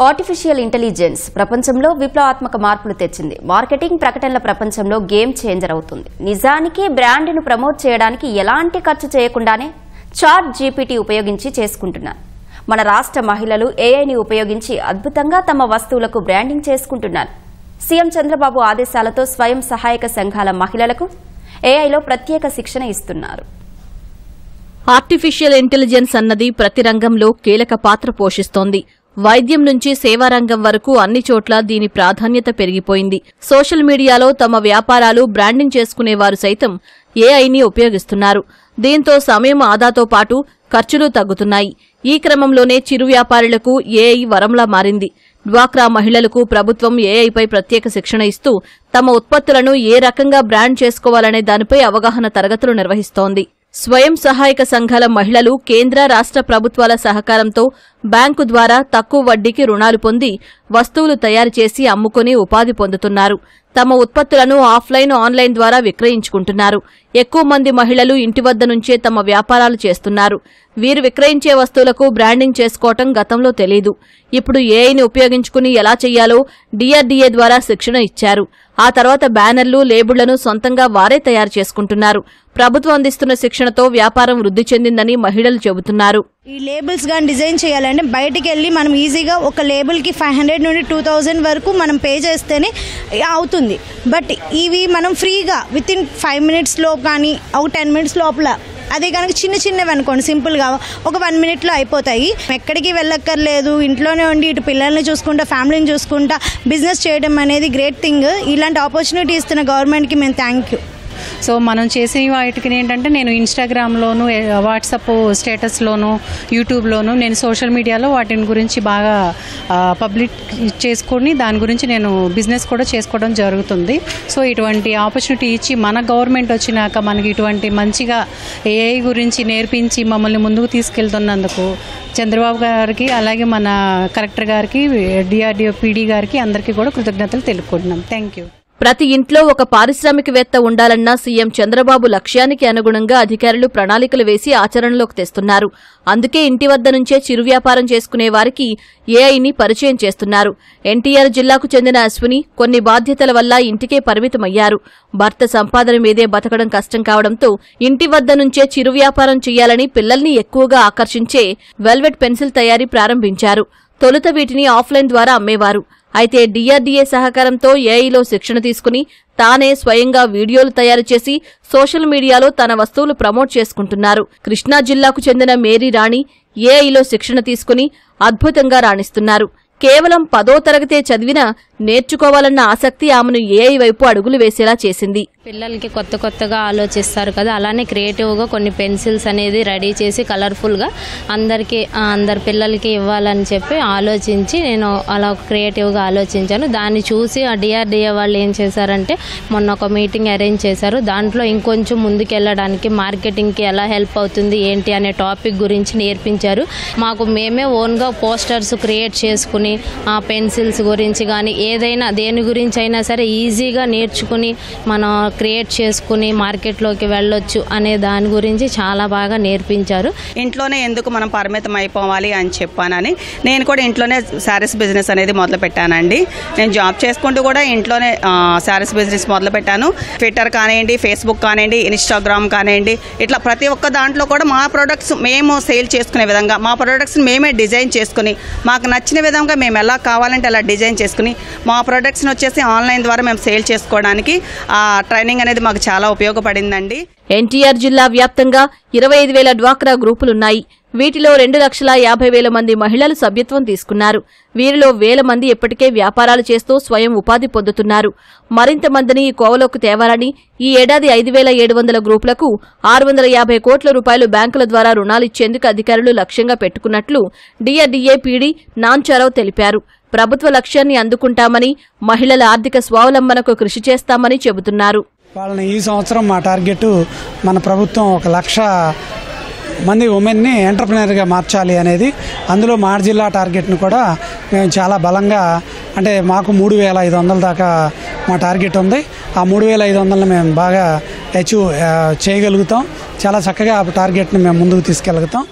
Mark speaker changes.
Speaker 1: Artificial intelligence ప్రపంచంలో విప్లవాత్మక మార్పులు తెచ్చింది. మార్కెటింగ్ ప్రకటనల ప్రపంచంలో గేమ్ చేంజర్ అవుతుంది. నిజానికి బ్రాండ్ను ప్రమోట్ చేయడానికి ఎలాంటి ఖర్చు చేయకుండానే చాట్ జీపీటీ ఉపయోగించి చేసుకుంటున్నారు. మన రాష్ట్ర మహిళలు ఏఐని ఉపయోగించి అద్భుతంగా తమ వస్తువులకు బ్రాండింగ్ చేసుకుంటున్నారు. సీఎం చంద్రబాబు ఆదేశాలతో స్వయం సహాయక సంఘాల మహిళలకు ఏఐలో ప్రత్యేక శిక్షణ ఇస్తున్నారు.
Speaker 2: ఆర్టిఫిషియల్ ఇంటెలిజెన్స్ అన్నది ప్రతి రంగంలో కీలక పాత్ర పోషిస్తోంది. వైద్యం నుంచి సేవారంగం వరకు అన్ని చోట్ల దీని ప్రాధాన్యత పెరిగిపోయింది. సోషల్ మీడియాలో తమ వ్యాపారాలు బ్రాండింగ్ చేసుకునేవారు సైతం ఏఐని ఉపయోగిస్తున్నారు. దీంతో సమయం ఆదాతో పాటు ఖర్చులు తగ్గుతున్నాయి. ఈ క్రమంలోనే చిరు వ్యాపారులకు ఏఐ వరంలా మారింది. డ్వాక్రా మహిళలకు ప్రభుత్వం ఏఐపై ప్రత్యేక శిక్షణ ఇస్తూ తమ ఉత్పత్తులను ఏ రకంగా బ్రాండ్ చేసుకోవాలనే దానిపై అవగాహన తరగతులు నిర్వహిస్తోంది. స్వయం సహాయక సంఘాల మహిళలు కేంద్ర రాష్ట్ర ప్రభుత్వాల సహకారంతో బ్యాంకు ద్వారా తక్కువ వడ్డీకి రుణాలు పొంది వస్తువులు తయారు చేసి అమ్ముకుని ఉపాధి పొందుతున్నారు. తమ ఉత్పత్తులను ఆఫ్లైన్, ఆన్లైన్ ద్వారా విక్రయించుకుంటున్నారు. ఎక్కువ మంది మహిళలు ఇంటి వద్ద నుంచే తమ వ్యాపారాలు చేస్తున్నారు. వీరు విక్రయించే వస్తువులకు బ్రాండింగ్ చేసుకోవటం గతంలో తెలీదు. ఇప్పుడు ఏఐని ఉపయోగించుకుని ఎలా చెయ్యాలో డిఆర్డీఏ ద్వారా శిక్షణ ఇచ్చారు. ఆ తర్వాత బ్యానర్లు, లేబుళ్లను సొంతంగా వారే తయారు చేసుకుంటున్నారు. ప్రభుత్వం అందిస్తున్న శిక్షణతో వ్యాపారం వృద్ధి చెందిందని మహిళలు చెబుతున్నారు.
Speaker 3: ఈ లేబుల్స్ గాని డిజైన్ చేయాలంటే బయటికి వెళ్ళి మనం ఈజీగా ఒక లేబుల్కి 500 నుండి 2000 వరకు మనం పే చేస్తేనే అవుతుంది. బట్ ఇవి మనం ఫ్రీగా విత్ ఇన్ 5 మినిట్స్లో కానీ ఒక 10 మినిట్స్ లోపల, అదే కనుక చిన్నవి అనుకోండి సింపుల్గా ఒక 1 మినిట్లో అయిపోతాయి. ఎక్కడికి వెళ్ళక్కర్లేదు, ఇంట్లోనే ఉండి ఇటు పిల్లల్ని చూసుకుంటా, ఫ్యామిలీని చూసుకుంటా బిజినెస్ చేయడం అనేది గ్రేట్ థింగ్. ఇలాంటి ఆపర్చునిటీ ఇస్తున్న గవర్నమెంట్కి మేము థ్యాంక్ యూ.
Speaker 4: సో మనం చేసే వాటికి ఏంటంటే నేను ఇన్స్టాగ్రామ్లోను, వాట్సాప్ స్టేటస్లోను, యూట్యూబ్లోను నేను సోషల్ మీడియాలో వాటిని గురించి బాగా పబ్లిక్ చేసుకొని దాని గురించి నేను బిజినెస్ కూడా చేసుకోవడం జరుగుతుంది. సో ఇటువంటి ఆపర్చునిటీ ఇచ్చి మన గవర్నమెంట్ వచ్చినాక మనకి ఇటువంటి మంచిగా ఏఐ గురించి నేర్పించి మమ్మల్ని ముందుకు తీసుకెళ్తున్నందుకు చంద్రబాబు గారికి, అలాగే మన కలెక్టర్ గారికి, డిఆర్డీఓ పీడీ గారికి అందరికీ కూడా కృతజ్ఞతలు తెలుపుకుంటున్నాం. Thank you.
Speaker 2: ప్రతి ఇంట్లో ఒక పారిశ్రామికవేత్త ఉండాలన్న సీఎం చంద్రబాబు లక్ష్యానికి అనుగుణంగా అధికారులు ప్రణాళికలు వేసి ఆచరణలోకి తెస్తున్నారు. అందుకే ఇంటి వద్ద నుంచే చిరు వ్యాపారం చేసుకునే వారికి ఏఐని పరిచయం చేస్తున్నారు. ఎన్టీఆర్ జిల్లాకు చెందిన అశ్విని కొన్ని బాధ్యతల వల్ల ఇంటికే పరిమితమయ్యారు. భర్త సంపాదన మీదే బతకడం కష్టం కావడంతో ఇంటి వద్ద నుంచే చిరు వ్యాపారం చేయాలని పిల్లల్ని ఎక్కువగా ఆకర్షించే వెల్వెట్ పెన్సిల్ తయారీ ప్రారంభించారు. తొలుత వీటిని ఆఫ్లైన్ ద్వారా అమ్మేవారు. అయితే డిఆర్డీఏ సహకారంతో ఏఐలో శిక్షణ తీసుకుని తానే స్వయంగా వీడియోలు తయారు చేసి సోషల్ మీడియాలో తన వస్తువులు ప్రమోట్ చేసుకుంటున్నారు. కృష్ణా జిల్లాకు చెందిన మేరీ రాణి ఏఐలో శిక్షణ తీసుకుని అద్భుతంగా రాణిస్తున్నారు. కేవలం 10వ తరగతే చదివినా నేర్చుకోవాలన్న ఆసక్తి ఆమెను ఏఐ వైపు అడుగులు వేసేలా చేసింది.
Speaker 5: పిల్లలకి కొత్తగా ఆలోచిస్తారు కదా, అలానే క్రియేటివ్గా కొన్ని పెన్సిల్స్ అనేది రెడీ చేసి కలర్ఫుల్గా అందరి పిల్లలకి ఇవ్వాలని చెప్పి ఆలోచించి నేను అలా క్రియేటివ్గా ఆలోచించాను. దాన్ని చూసి ఆ డిఆర్డీఏ వాళ్ళు ఏం చేశారంటే మొన్న ఒక మీటింగ్ అరేంజ్ చేశారు. దాంట్లో ఇంకొంచెం ముందుకెళ్ళడానికి మార్కెటింగ్కి ఎలా హెల్ప్ అవుతుంది ఏంటి అనే టాపిక్ గురించి నేర్పించారు. మాకు మేమే ఓన్గా పోస్టర్స్ క్రియేట్ చేసుకుని ఆ పెన్సిల్స్ గురించి కానీ ఏదైనా దేని గురించి అయినా సరే ఈజీగా నేర్చుకుని మనం క్రియేట్ చేసుకుని మార్కెట్లోకి వెళ్ళొచ్చు అనే దాని గురించి చాలా బాగా నేర్పించారు.
Speaker 6: ఇంట్లోనే ఎందుకు మనం పరిమితం అయిపోవాలి అని చెప్పానని నేను కూడా ఇంట్లోనే శారీస్ బిజినెస్ అనేది మొదలు పెట్టానండి. నేను జాబ్ చేసుకుంటూ కూడా ఇంట్లోనే శారీస్ బిజినెస్ మొదలు పెట్టాను. ట్విట్టర్ కానివ్వండి, ఫేస్బుక్ కానివ్వండి, ఇన్స్టాగ్రామ్ కానివ్వండి, ఇట్లా ప్రతి ఒక్క దాంట్లో కూడా మా ప్రోడక్ట్స్ మేము సేల్ చేసుకునే విధంగా మా ప్రోడక్ట్స్ని మేమే డిజైన్ చేసుకుని మాకు నచ్చిన విధంగా మేము ఎలా కావాలంటే అలా డిజైన్ చేసుకుని మా ప్రోడక్ట్స్ని వచ్చేసి ఆన్లైన్ ద్వారా మేము సేల్ చేసుకోవడానికి ఆ ట్రైనింగ్ అనేది మాకు చాలా ఉపయోగపడిందండి.
Speaker 2: ఎన్టీఆర్ జిల్లా వ్యాప్తంగా 25,000 డ్వాక్రా గ్రూపులున్నాయి. వీటిలో 2,50,000 మంది మహిళలు సభ్యత్వం తీసుకున్నారు. వీరిలో 1,000 మంది ఇప్పటికే వ్యాపారాలు చేస్తూ స్వయం ఉపాధి పొందుతున్నారు. మరింత మందిని ఈ కోవలోకి తేవాలని ఈ ఏడాది 5,700 గ్రూపులకు 650 కోట్ల రూపాయలు బ్యాంకుల ద్వారా రుణాలిచ్చేందుకు అధికారులు లక్ష్యంగా పెట్టుకున్నట్లు డిఆర్డీఏ పీడీ నాంచారావు తెలిపారు. ప్రభుత్వ లక్ష్యాన్ని అందుకుంటామని, మహిళల ఆర్థిక స్వావలంబనకు కృషి చేస్తామని చెబుతున్నారు.
Speaker 7: వాళ్ళని ఈ సంవత్సరం మా టార్గెట్ మన ప్రభుత్వం 1,00,000 మంది ఉమెన్ని ఎంటర్ప్రినర్గా మార్చాలి అనేది. అందులో మా జిల్లా టార్గెట్ను కూడా మేము చాలా బలంగా, అంటే మాకు 3,500 దాకా మా టార్గెట్ ఉంది. ఆ 3,500 మేము బాగా అచీవ్ చేయగలుగుతాం. చాలా చక్కగా ఆ టార్గెట్ని మేము ముందుకు తీసుకెళ్తాం.